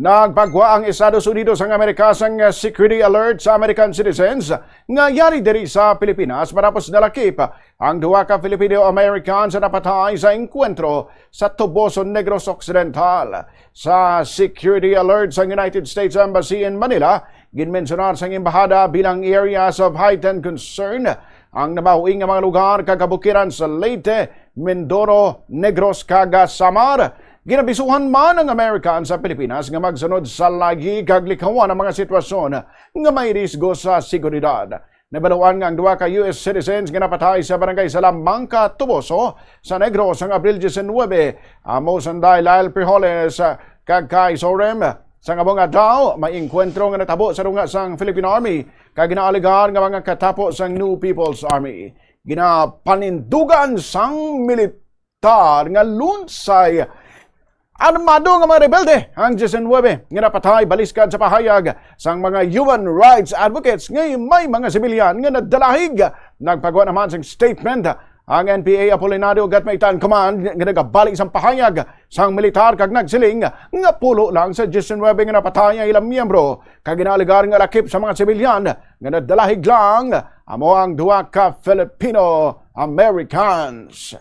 Nagpagwa ang Estados Unidos ang Amerika sang security alert sa American citizens nga yari diri sa Pilipinas matapos nalakip ang duha ka Filipino-Americans na napatay sa engkwentro sa Toboso, Negros Occidental. Sa security alert sa United States Embassy in Manila, gin-mensyonar sang embahada bilang areas of heightened concern ang nabaw-ing mga lugar kabukiran sa Leyte, Mindoro, Negros kaga Samar. Gin-abisuhan man ang Amerika sa Pilipinas nga magsunod sa layi kag likawan ang mga sitwasyon nga may risgo sa seguridad. Nabaluan nga ang duha ka US citizens nga napatay sa barangay Salamangka, Toboso sa Negros ang Abril 19. Amo sanday Lyle Prijoles kag kay Sorem sa nga mga daw may engkwentro nga natabo sa runga sang Filipino Army kag ginaaligar nga mga katapo sang New People's Army. Ginapanindugan sang militar nga lunsay armado nga mga rebelde ang 19 nga napatay baliskan sa pahayag sang mga human rights advocates ngay may mga sibilyan nga nadalahig. Nagpagwa naman sang statement ang NPA Apolinario Gatmaitan Command nga nagabalik sang pahayag sang militar kag nagsiling nga pulo lang sa 19 nga napatay ang ilang miyembro kag ginaligar nga lakip sa mga sibilyan nga nadalahig lang amo ang duha ka Filipino-Americans.